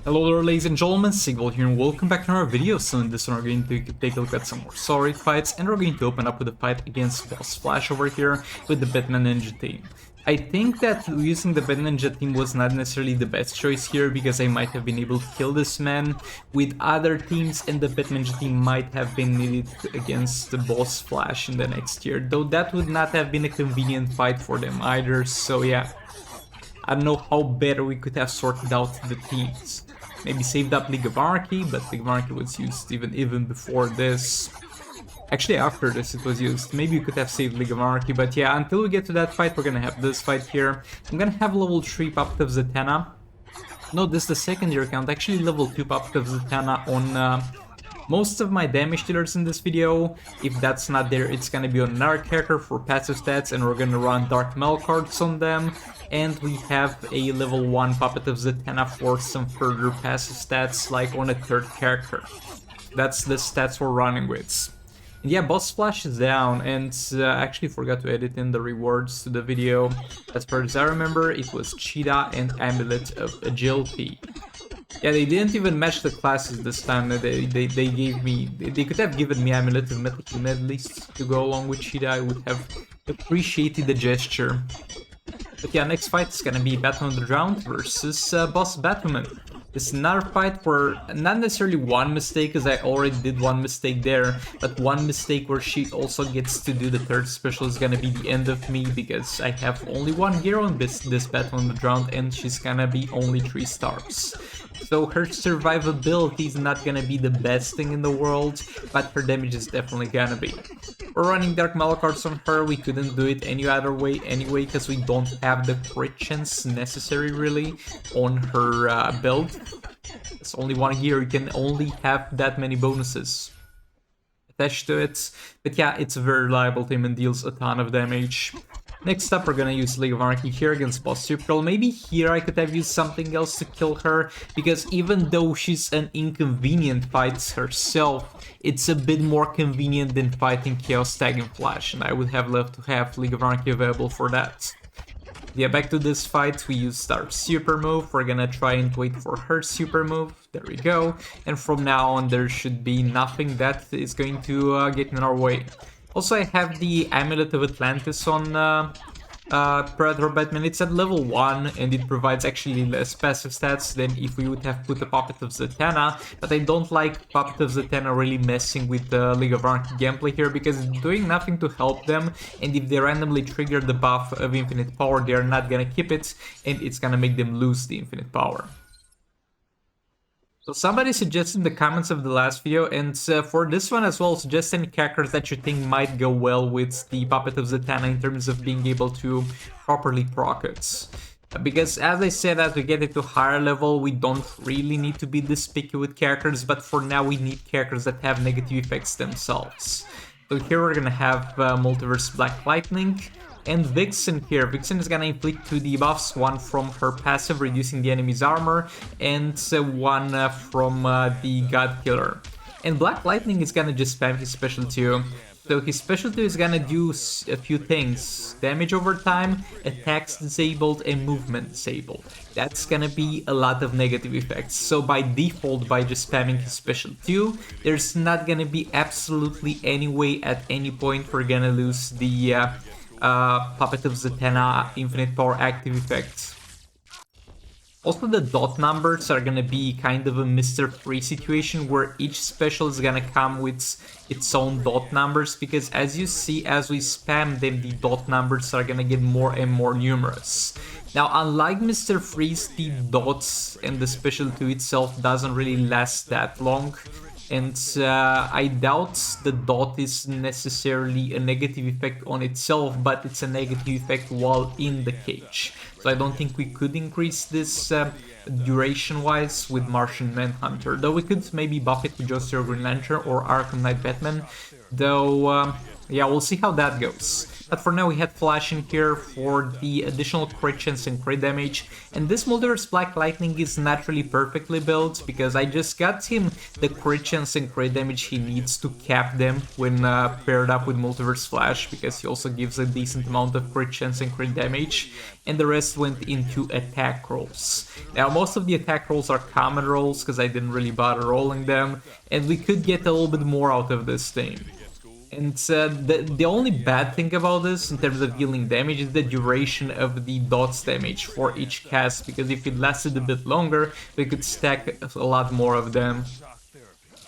Hello there, ladies and gentlemen, Sigval here and welcome back to our video. So in this one we're going to take a look at some more story fights and we're going to open up with a fight against Boss Flash over here with the Batman Ninja team. I think that using the Batman Ninja team was not necessarily the best choice here because I might have been able to kill this man with other teams and the Batman Ninja team might have been needed against the Boss Flash in the next year, though that would not have been a convenient fight for them either, so yeah. I don't know how better we could have sorted out the teams. Maybe saved up League of Anarchy, but League of Anarchy was used even before this. Actually, after this it was used. Maybe we could have saved League of Anarchy, but yeah, until we get to that fight, we're gonna have this fight here. I'm gonna have level 3 Puppet of Zatanna. No, this is the secondary account. Actually, level 2 Puppet of Zatanna on most of my damage dealers in this video. If that's not there, it's gonna be on another character for passive stats, and we're gonna run Dark Mail cards on them. And we have a level 1 Puppet of Zatanna for some further passive stats, like on a third character. That's the stats we're running with. And yeah, Boss Flash is down, and I actually forgot to edit in the rewards to the video. As far as I remember, it was Cheetah and Amulet of Agility. Yeah, they didn't even match the classes this time. They gave me... They could have given me Amulet of Metal at least to go along with Cheetah. I would have appreciated the gesture. But yeah, next fight is gonna be Batman Underground versus Boss Batwoman. This is another fight where not necessarily one mistake, because I already did one mistake there, but one mistake where she also gets to do the third special is gonna be the end of me, because I have only one hero on this Batman Underground and she's gonna be only 3 stars. So her survivability is not gonna be the best thing in the world, but her damage is definitely gonna be. We're running Dark Mail cards on her. We couldn't do it any other way anyway, because we don't have the crit chance necessary really on her build. It's only one here, you can only have that many bonuses attached to it. But yeah, it's a very reliable team and deals a ton of damage. Next up, we're gonna use League of Anarchy here against Boss Supergirl. Maybe here I could have used something else to kill her, because even though she's an inconvenient fight herself, it's a bit more convenient than fighting Chaos Tag and Flash, and I would have loved to have League of Anarchy available for that. Yeah, back to this fight, we used our super move. We're gonna try and wait for her super move. There we go. And from now on, there should be nothing that is going to get in our way. Also, I have the Amulet of Atlantis on Predator Batman. It's at level 1 and it provides actually less passive stats than if we would have put a Puppet of Zatanna, but I don't like Puppet of Zatanna really messing with the League of Anarchy gameplay here, because it's doing nothing to help them, and if they randomly trigger the buff of infinite power, they're not gonna keep it, and it's gonna make them lose the infinite power. So somebody suggested in the comments of the last video, and for this one as well, suggest any characters that you think might go well with the Puppet of Zatanna in terms of being able to properly proc it. Because as I said, as we get into higher level, we don't really need to be this picky with characters, but for now we need characters that have negative effects themselves. So here we're gonna have Multiverse Black Lightning. And Vixen here. Vixen is gonna inflict 2 debuffs, one from her passive, reducing the enemy's armor, and one from the God Killer. And Black Lightning is gonna just spam his special 2. So his special 2 is gonna do a few things. Damage over time, attacks disabled, and movement disabled. That's gonna be a lot of negative effects. So by default, by just spamming his special 2, there's not gonna be absolutely any way at any point we're gonna lose the Puppet of Zatanna Infinite Power active effects. Also, the dot numbers are gonna be kind of a Mr. Free situation where each special is gonna come with its own dot numbers, because as you see, as we spam them, the dot numbers are gonna get more and more numerous. Now, unlike Mr. Freeze, the dots and the special 2 itself doesn't really last that long. And I doubt the dot is necessarily a negative effect on itself, but it's a negative effect while in the cage. So I don't think we could increase this duration-wise with Martian Manhunter. Though we could maybe buff it with Joker Green Lantern or Arkham Knight Batman. Though, yeah, we'll see how that goes. But for now, we had Flash in here for the additional crit chance and crit damage. And this Multiverse Black Lightning is not really perfectly built, because I just got him the crit chance and crit damage he needs to cap them when paired up with Multiverse Flash, because he also gives a decent amount of crit chance and crit damage. And the rest went into attack rolls. Now, most of the attack rolls are common rolls, because I didn't really bother rolling them, and we could get a little bit more out of this thing. And the only bad thing about this in terms of dealing damage is the duration of the dots damage for each cast, because if it lasted a bit longer, we could stack a lot more of them.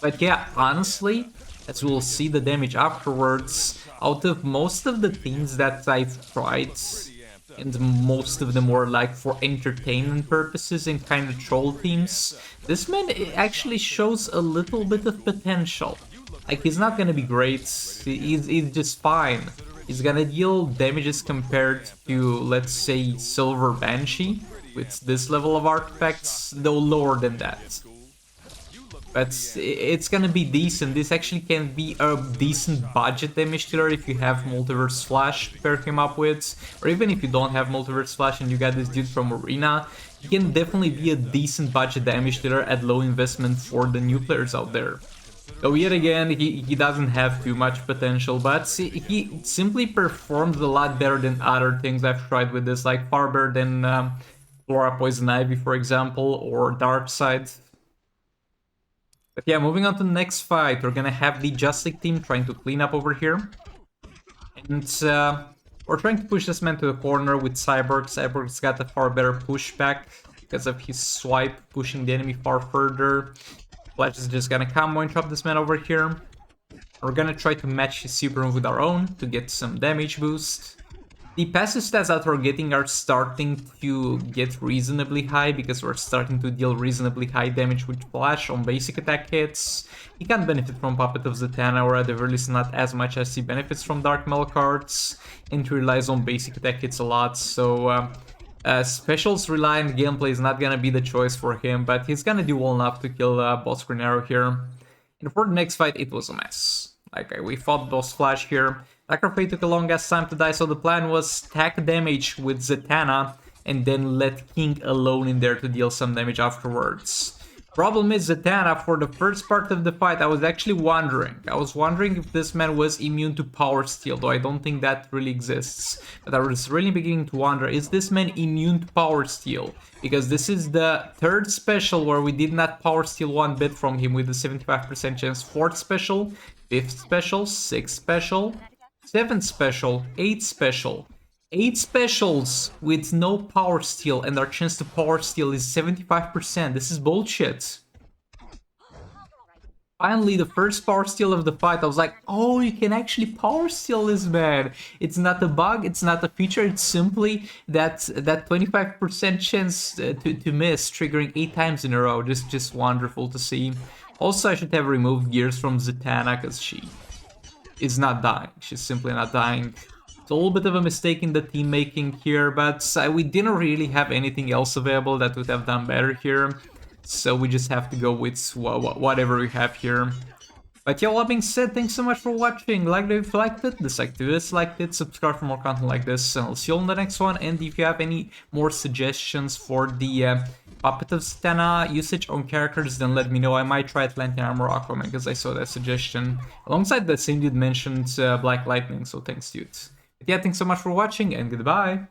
But yeah, honestly, as we'll see the damage afterwards, out of most of the teams that I've tried, and most of them were like for entertainment purposes and kind of troll teams, this man actually shows a little bit of potential. Like, he's not gonna be great, he's just fine. He's gonna deal damages compared to, let's say, Silver Banshee, with this level of artifacts, though lower than that. But it's gonna be decent. This actually can be a decent budget damage dealer if you have Multiverse Flash to pair him up with, or even if you don't have Multiverse Flash and you got this dude from Arena, he can definitely be a decent budget damage dealer at low investment for the new players out there. So yet again, he doesn't have too much potential, but he simply performs a lot better than other things I've tried with this, like far better than Flora Poison Ivy, for example, or Darkseid. But yeah, moving on to the next fight, we're gonna have the Just League team trying to clean up over here. And we're trying to push this man to the corner with Cyborg. Cyborg's got a far better pushback because of his swipe, pushing the enemy far further. Flash is just gonna combo interrupt this man over here. We're gonna try to match his super move with our own to get some damage boost. The passive stats that we're getting are starting to get reasonably high, because we're starting to deal reasonably high damage with Flash on basic attack hits. He can't benefit from Puppet of Zatanna, or at the very least not as much as he benefits from Dark Metal cards, and he relies on basic attack hits a lot, so specials reliant gameplay is not gonna be the choice for him, but he's gonna do well enough to kill Boss Green Arrow here. And for the next fight, it was a mess. Like, we fought Boss Flash here. Sacrifice took a long ass time to die, so the plan was stack damage with Zatanna and then let King alone in there to deal some damage afterwards. Problem is, Zatanna, for the first part of the fight, I was actually wondering. I was wondering if this man was immune to Power Steal, though I don't think that really exists. But I was really beginning to wonder, is this man immune to Power Steal? Because this is the third special where we did not Power Steal one bit from him with a 75% chance. Fourth special, fifth special, sixth special, 7th special, 8th special. 8 specials with no Power Steal, and our chance to Power Steal is 75%. This is bullshit. Finally, the first Power Steal of the fight, I was like, oh, you can actually Power Steal this man. It's not a bug, it's not a feature, it's simply that 25% chance to miss, triggering 8 times in a row. Just wonderful to see. Also, I should have removed Gears from Zatanna, because she is not dying. She's simply not dying. It's a little bit of a mistake in the team making here, but we didn't really have anything else available that would have done better here. So we just have to go with whatever we have here. But yeah, all that being said, thanks so much for watching. Like it if you liked it, dislike if you disliked it, subscribe for more content like this, and I'll see you on the next one. And if you have any more suggestions for the Puppet of Zatanna usage on characters, then let me know. I might try Atlantean Armor Aquaman, because I saw that suggestion. Alongside that same dude mentioned Black Lightning, so thanks dude. But yeah, thanks so much for watching, and goodbye!